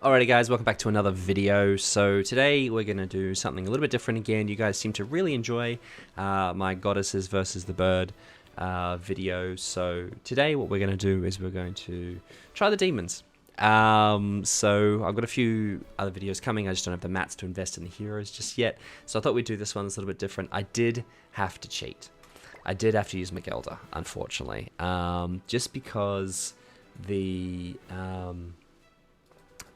Alrighty guys, welcome back to another video. So today we're going to do something a little bit different again. You guys seem to really enjoy my goddesses versus the bird video. So today what we're going to do is we're going to try the demons. So I've got a few other videos coming. I just don't have the mats to invest in the heroes just yet. So I thought we'd do this one that's a little bit different. I did have to cheat. I did have to use Magelda, unfortunately. Just because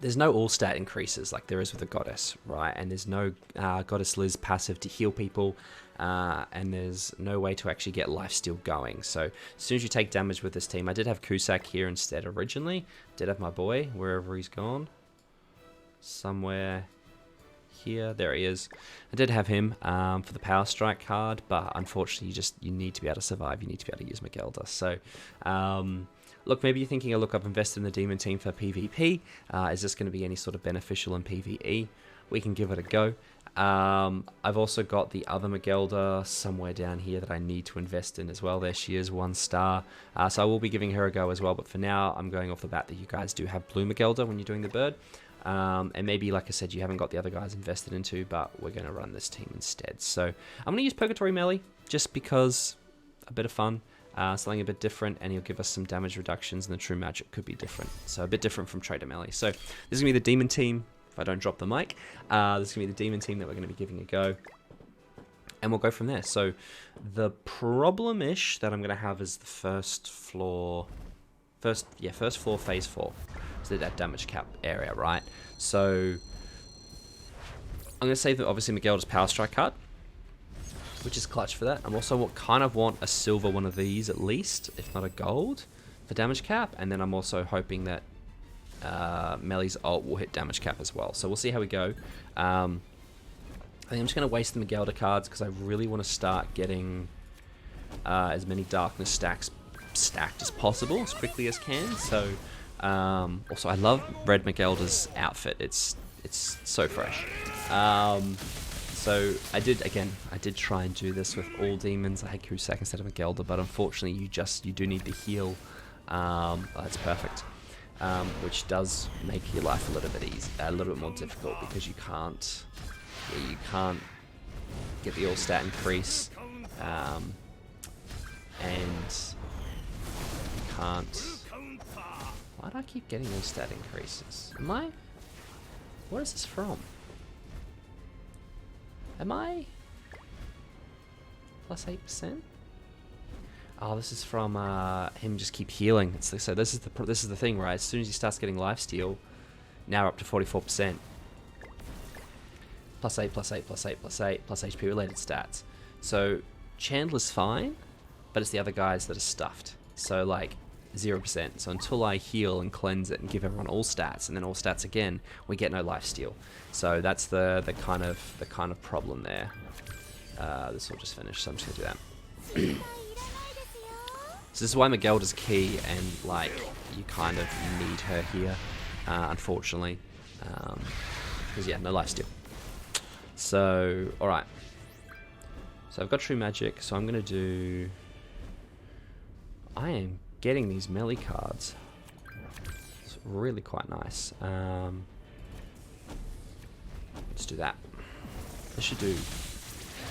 there's no all stat increases like there is with a goddess, right? And there's no goddess Liz passive to heal people, and there's no way to actually get lifesteal going. So as soon as you take damage with this team, I did have Cusack here instead originally. Did have my boy, wherever he's gone. Somewhere here, there he is. I did have him for the Power Strike card, but unfortunately you need to be able to survive. You need to be able to use Magelda. So look, maybe you're thinking, oh, look, I've invested in the demon team for PvP. Is this going to be any sort of beneficial in PvE? We can give it a go. I've also got the other Magelda somewhere down here that I need to invest in as well. There she is, 1 star. So I will be giving her a go as well. But for now, I'm going off the bat that you guys do have blue Magelda when you're doing the bird. And maybe, like I said, you haven't got the other guys invested into, but we're going to run this team instead. So I'm going to use Purgatory Melee just because a bit of fun. Something a bit different, and he'll give us some damage reductions, and the true magic could be different. So a bit different from Trader Melee. So this is going to be the demon team, if I don't drop the mic. This is going to be the demon team that we're going to be giving a go. And we'll go from there. So the problem-ish that I'm going to have is the first floor, phase 4. So that damage cap area, right? So I'm going to save, obviously, Magelda's Power Strike card, which is clutch for that. I'm also kind of want a silver one of these at least, if not a gold, for damage cap. And then I'm also hoping that Melee's ult will hit damage cap as well. So we'll see how we go. I think I'm just going to waste the Magelda cards because I really want to start getting as many darkness stacks stacked as possible, as quickly as can. So also I love Red Magelda's outfit. It's so fresh. So I did try and do this with all demons. I had Cusack instead of Magelda, but unfortunately you do need the heal. That's perfect. Which does make your life a little bit more difficult because you can't get the all stat increase, and you can't. Why do I keep getting all stat increases? What is this from? Am I plus 8%? Oh, this is from him just keep healing. So this is the thing, right? As soon as he starts getting lifesteal, now we're up to 44%. Plus 8, plus 8, plus 8, plus 8, plus HP related stats. So Chandler's fine, but it's the other guys that are stuffed. So like 0%. So until I heal and cleanse it and give everyone all stats and then all stats again, we get no lifesteal. So that's the kind of problem there. This will just finish, so I'm just gonna do that. So this is why Magelda's key, and like you kind of need her here, unfortunately, because yeah, no lifesteal. So all right. So I've got true magic, so I'm gonna do. I am getting these melee cards. It's really quite nice. Let's do that. This should do,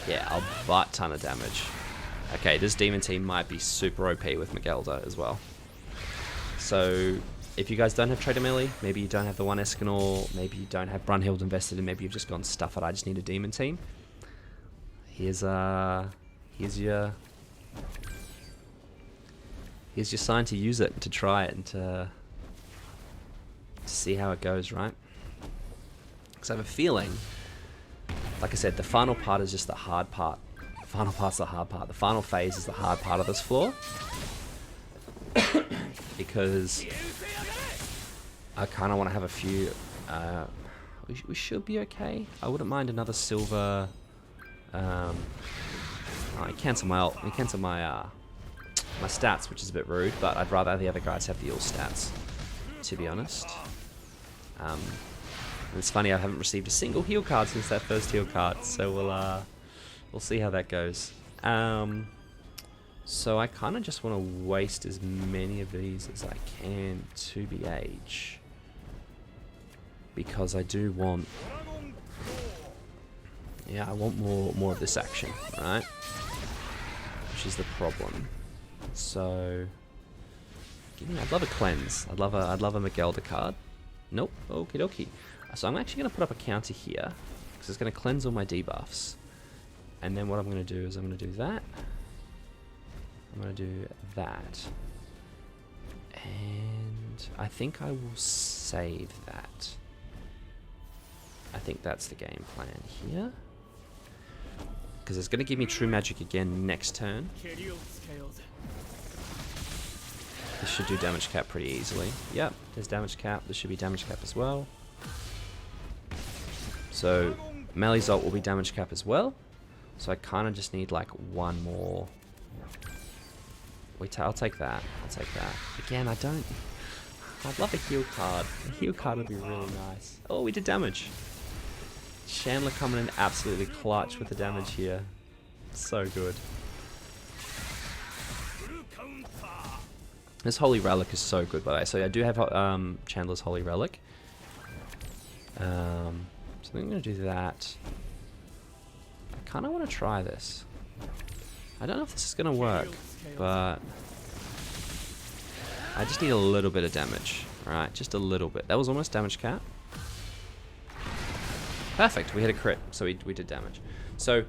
yeah, a butt ton of damage. Okay, this demon team might be super OP with Magelda as well. So if you guys don't have Trader Melee, maybe you don't have the 1 Escanor, maybe you don't have Brunhild invested in, maybe you've just gone stuff it, I just need a demon team. Here's your sign to use it, to try it, and to see how it goes, right? Because I have a feeling, like I said, the final part is just the hard part. The final part's the hard part. The final phase is the hard part of this floor. Because I kind of want to have a few. We should be okay. I wouldn't mind another silver. I cancel my ult. I cancel my stats, which is a bit rude, but I'd rather the other guys have the all stats, to be honest. And it's funny, I haven't received a single heal card since that first heal card, so we'll see how that goes. So I kind of just want to waste as many of these as I can to BH. because I do want... Yeah, I want more of this action, right? Which is the problem. So... Yeah, I'd love a cleanse. I'd love a Hraesvelgr card. Nope. Okie dokie. So I'm actually going to put up a counter here, because it's going to cleanse all my debuffs. And then what I'm going to do is I'm going to do that. I'm going to do that. And I think I will save that. I think that's the game plan here. Because it's going to give me True Magic again next turn. This should do damage cap pretty easily. Yep, there's damage cap. There should be damage cap as well. So Melee's ult will be damage cap as well. So I kind of just need like one more. I'll take that. I'll take that. Again, I'd love a heal card. A heal card would be really nice. Oh, we did damage. Chandler coming in absolutely clutch with the damage here. So good. This Holy Relic is so good, by the way. So I do have Chandler's Holy Relic. So I'm going to do that. I kind of want to try this. I don't know if this is going to work, but I just need a little bit of damage. Alright, just a little bit. That was almost damage cap. Perfect, we hit a crit, so we did damage. So,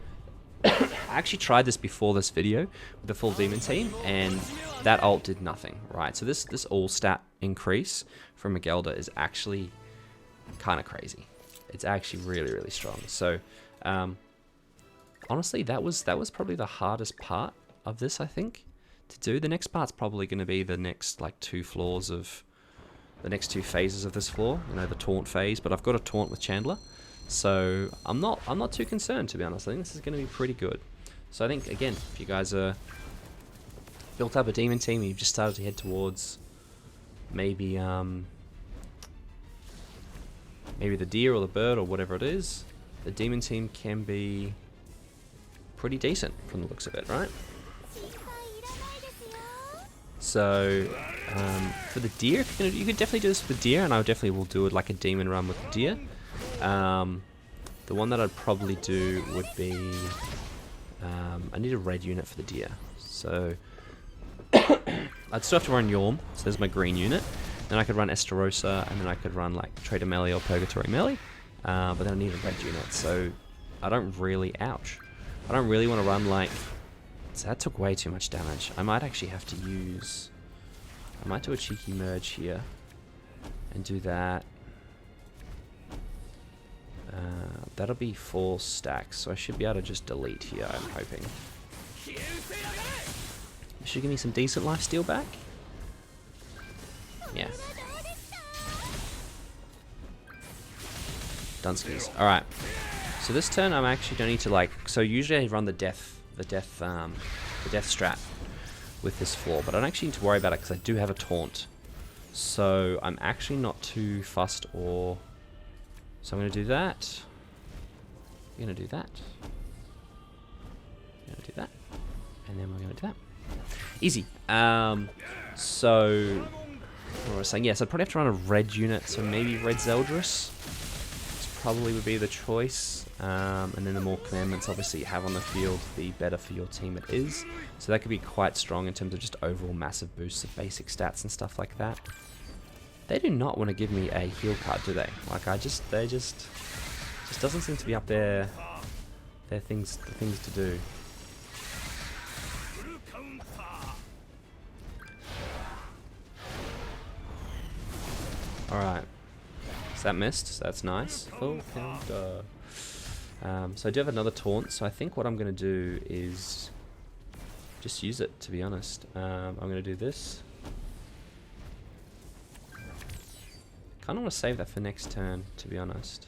I actually tried this before this video with the full demon team, and that ult did nothing, right? So this all stat increase from Hraesvelgr is actually kind of crazy. It's actually really, really strong. So, honestly, that was probably the hardest part of this, I think, to do. The next part's probably going to be the next like two phases of this floor. You know, the taunt phase. But I've got a taunt with Chandler, so I'm not too concerned, to be honest. I think this is going to be pretty good. So I think, again, if you guys are built up a demon team and you've just started to head towards maybe maybe the deer or the bird or whatever it is, the demon team can be pretty decent from the looks of it, right? So for the deer, if you could definitely do this with deer, and I definitely will do it like a demon run with the deer. The one that I'd probably do would be I need a red unit for the deer, so I'd still have to run Yorm. So there's my green unit. Then I could run Estarossa, and then I could run like Trader Melee or Purgatory Melee. But then I need a red unit, so I don't really want to run like... So that took way too much damage. I might actually have to use... I might do a cheeky merge here and do that. That'll be 4 stacks, so I should be able to just delete here, I'm hoping. It should give me some decent lifesteal back. Yeah. Dunskies. Alright. So this turn I'm actually don't need to like... So usually I run the death strat with this floor, but I don't actually need to worry about it because I do have a taunt. So I'm actually not too fussed or... So I'm going to do that. We're going to do that. We're going to do that. And then we're going to do that. Easy. So... What was I saying? Yes, I'd probably have to run a red unit, so maybe Hraesvelgr probably would be the choice. And then the more commandments obviously you have on the field, the better for your team it is. So that could be quite strong in terms of just overall massive boosts of basic stats and stuff like that. They do not want to give me a heal card, do they? Like they just doesn't seem to be up there. The things to do. Alright. So that missed, so that's nice. Full counter. So I do have another taunt, so I think what I'm going to do is just use it, to be honest. I'm going to do this. Kind of want to save that for next turn, to be honest.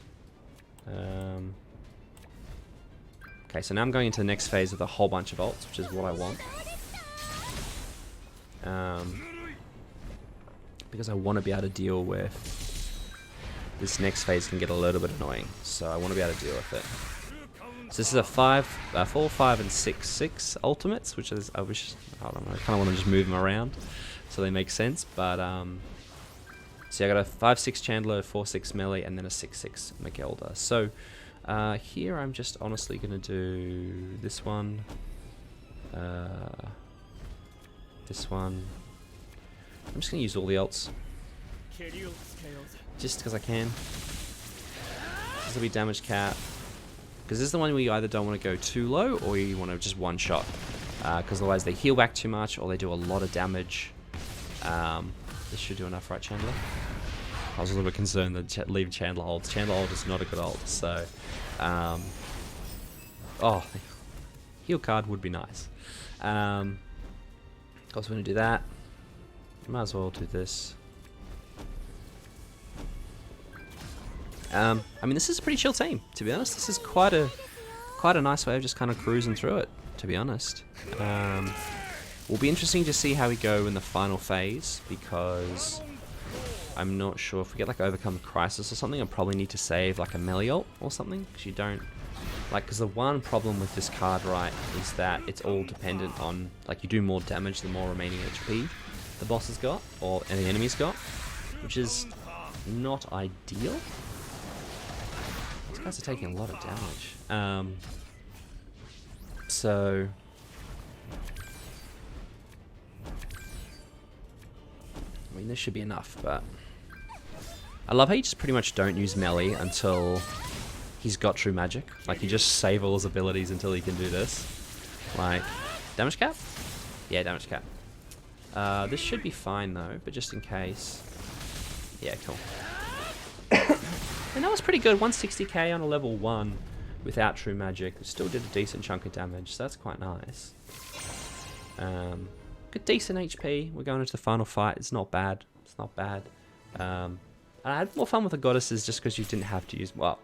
Okay, so now I'm going into the next phase with a whole bunch of ults, which is what I want. Because I want to be able to deal with... This next phase can get a little bit annoying, so I want to be able to deal with it. So this is a 4, 5, and 6 ultimates, which is, I don't know, I kind of want to just move them around so they make sense, but So I got a 5/6 Chandler, 4/6 melee, and then a 6/6 Magelda. So here I'm just honestly gonna do this one, this one. I'm just gonna use all the ults, just because I can. This will be damage cap, because this is the one where you either don't want to go too low or you want to just one shot, because otherwise they heal back too much or they do a lot of damage. This should do enough, right, Chandler? I was a little bit concerned that leave Chandler ult. Chandler ult is not a good ult, so oh, heal card would be nice. Also going to do that. Might as well do this. I mean, this is a pretty chill team, to be honest. This is quite a nice way of just kind of cruising through it, to be honest. Will be interesting to see how we go in the final phase, because I'm not sure if we get like Overcome Crisis or something. I'll probably need to save like a melee ult or something, because you don't because the one problem with this card, right, is that it's all dependent on, like, you do more damage the more remaining HP the boss has got, or the enemy's got, which is not ideal. These guys are taking a lot of damage. So I mean, this should be enough, but I love how you just pretty much don't use melee until he's got true magic. Like, you just save all his abilities until he can do this. Like, damage cap? Yeah, damage cap. This should be fine though, but just in case. Yeah, cool. And that was pretty good. 160k on a level 1 without true magic. Still did a decent chunk of damage, so that's quite nice. Good, decent HP. We're going into the final fight. It's not bad. It's not bad. And I had more fun with the goddesses just because you didn't have to use... Well,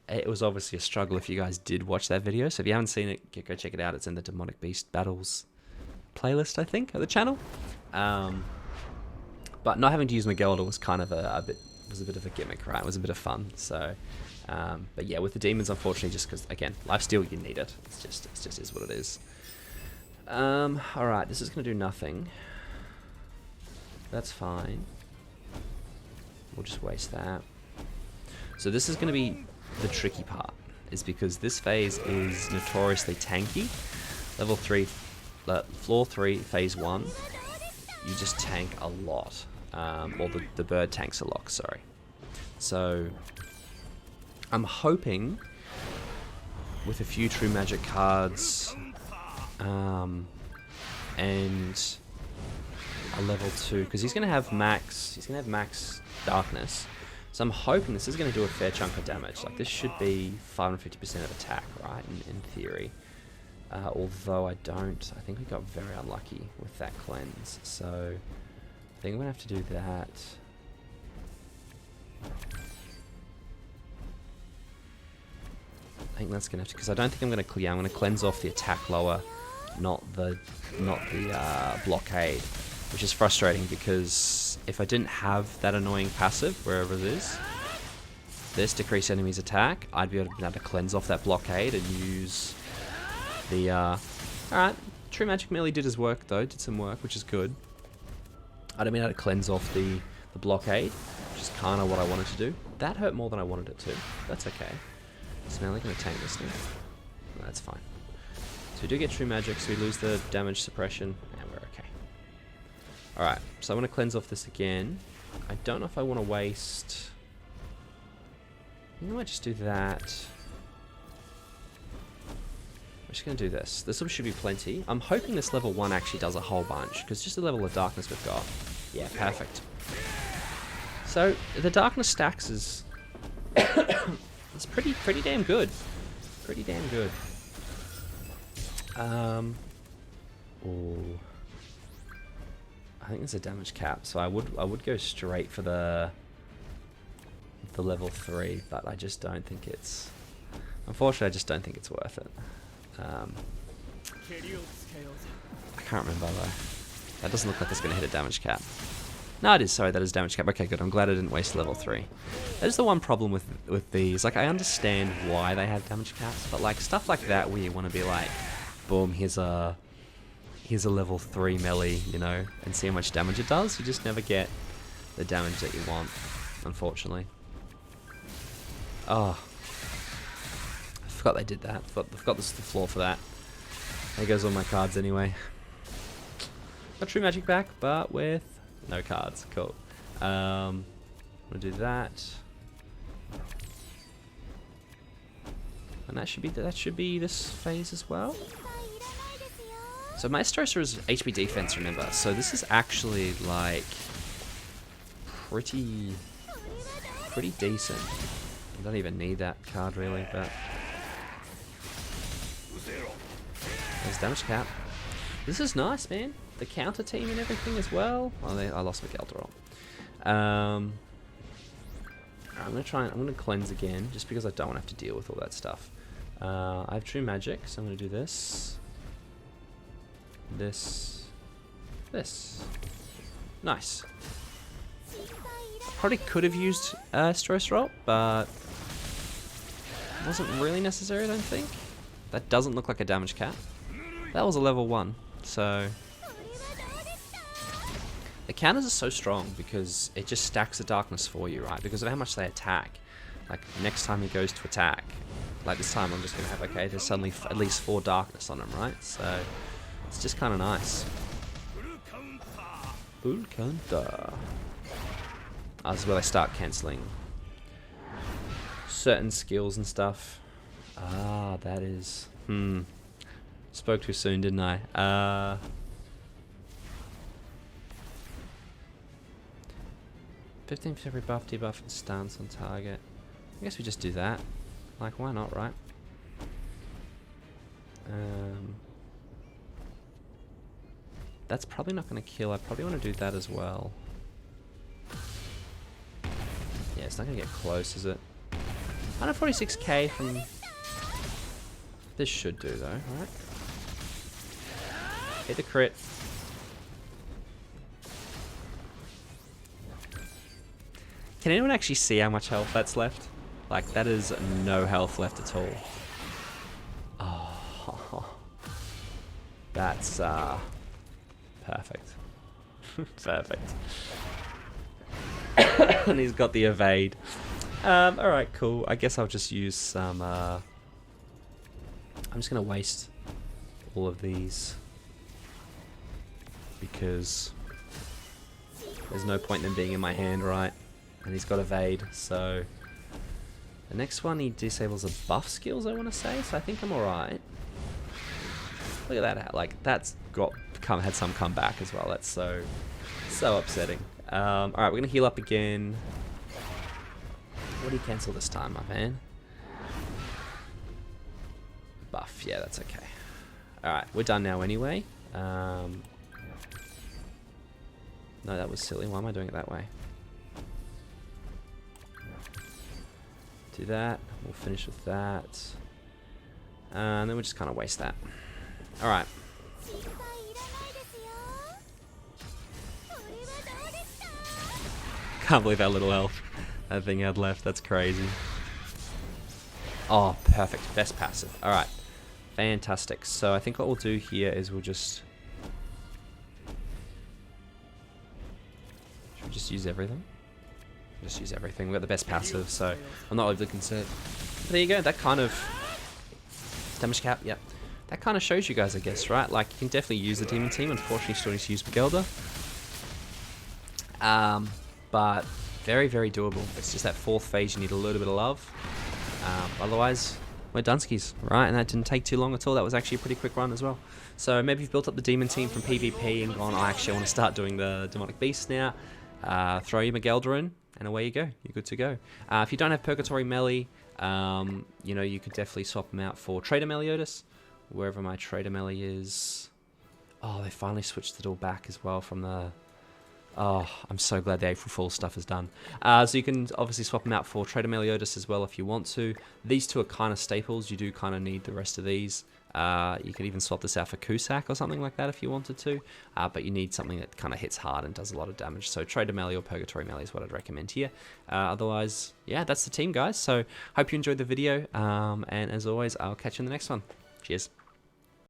it was obviously a struggle if you guys did watch that video. So if you haven't seen it, go check it out. It's in the Demonic Beast Battles playlist, I think, of the channel. But not having to use Magelda was kind of a bit of a gimmick, right? It was a bit of fun. So, but yeah, with the demons, unfortunately, just because, again, lifesteal, you need it. It just is what it is. Alright, this is going to do nothing. That's fine. We'll just waste that. So this is going to be the tricky part, is because this phase is notoriously tanky. Level 3, floor 3, phase 1, you just tank a lot. Or the bird tanks a lot, sorry. So I'm hoping with a few true magic cards and a level 2, because he's gonna have max darkness, so I'm hoping this is gonna do a fair chunk of damage. Like, this should be 550% of attack, right, in theory. Although I think we got very unlucky with that cleanse, so I think I'm gonna have to do that. I think that's gonna have to, because I don't think I'm gonna clear. I'm gonna cleanse off the attack lower, not the blockade, which is frustrating, because if I didn't have that annoying passive wherever it is, this decrease enemy's attack, I'd be able to cleanse off that blockade and use the alright, true magic melee did his work though, did some work, which is good. I don't mean how to cleanse off the blockade, which is kind of what I wanted to do. That hurt more than I wanted it to. That's okay. Is melee going to tank this thing? No, that's fine. So we do get true magic, so we lose the damage suppression, and we're okay. Alright, so I'm going to cleanse off this again. I don't know if I want to waste... I think I might just do that. I'm just going to do this. This should be plenty. I'm hoping this level 1 actually does a whole bunch, because just the level of darkness we've got. Yeah, perfect. So, the darkness stacks is... it's pretty damn good. Pretty damn good. Ooh. I think there's a damage cap, so I would go straight for the level 3, but I just don't think it's... Unfortunately, I just don't think it's worth it. I can't remember though. That doesn't look like it's going to hit a damage cap. No, it is. Sorry, that is damage cap. Okay, good. I'm glad I didn't waste level 3. That is the one problem with these. Like, I understand why they have damage caps, but like stuff like that where you want to be like, boom, here's a level 3 melee, you know, and see how much damage it does. You just never get the damage that you want, unfortunately. Oh. I forgot they did that. I forgot this is the floor for that. There goes all my cards anyway. Got True Magic back, but with no cards. Cool. We'll do that. And that should be this phase as well. So Maestrosa is HP defense, remember. So this is actually like pretty decent. I don't even need that card really, but there's damage cap. This is nice, man. The counter team and everything as well. Oh, I lost Hraesvelgr. I'm gonna cleanse again, just because I don't want to have to deal with all that stuff. I have True Magic, so I'm gonna do this. This. Nice. Probably could have used Stress Roll, but wasn't really necessary, I don't think. That doesn't look like a damage cap. That was a level 1, so the counters are so strong because it just stacks the darkness for you, right? Because of how much they attack. Like next time he goes to attack, like this time I'm just gonna have, okay, there's suddenly at least 4 darkness on him, right? So it's just kind of nice. Full counter. This is where I start cancelling certain skills and stuff. Ah, that is... Spoke too soon, didn't I? 15% rebuff, debuff, and stance on target. I guess we just do that. Like, why not, right? That's probably not going to kill. I probably want to do that as well. Yeah, it's not going to get close, is it? 146k from... This should do, though, right? Hit the crit. Can anyone actually see how much health that's left? Like, that is no health left at all. Oh. That's, perfect. Perfect. And he's got the evade. Alright, cool. I guess I'll just use some, I'm just gonna waste all of these because there's no point in them being in my hand, right? And he's got evade, so the next one he disables the buff skills, I want to say, so I think I'm alright. Look at that, like that's had some comeback as well. That's so upsetting. Alright, we're gonna heal up again. What do you cancel this time, my man? Buff, yeah, that's okay. Alright, we're done now anyway. No, that was silly. Why am I doing it that way? Do that. We'll finish with that. And then we'll just kind of waste that. Alright. Can't believe how little health that thing had left. That's crazy. Oh, perfect. Best passive. Alright. Fantastic. So I think what we'll do here is we'll just... Should we just use everything? Just use everything. We've got the best passive, so I'm not overly concerned. But there you go. That kind of... Damage cap, yep. That kind of shows you guys, I guess, right? Like, you can definitely use the Demon Team. Unfortunately, still need to use Hraesvelgr. But very, very doable. It's just that 4th phase you need a little bit of love. Otherwise, we're Dunskies, right? And that didn't take too long at all. That was actually a pretty quick run as well. So maybe you've built up the Demon Team from PvP and gone, I actually want to start doing the Demonic Beast now. Throw your Hraesvelgr in, and away you go. You're good to go. If you don't have Purgatory Melee, you know, you could definitely swap them out for Trader Meliodas, wherever my Trader Melee is. Oh, they finally switched it all back as well from the... Oh, I'm so glad the April Fool stuff is done. So you can obviously swap them out for Trader Meliodas as well if you want to. These two are kind of staples. You do kind of need the rest of these. You could even swap this out for Cusack or something like that if you wanted to. But you need something that kind of hits hard and does a lot of damage. So Trader Melee or Purgatory Melee is what I'd recommend here. Otherwise, yeah, that's the team, guys. So hope you enjoyed the video. And as always, I'll catch you in the next one. Cheers.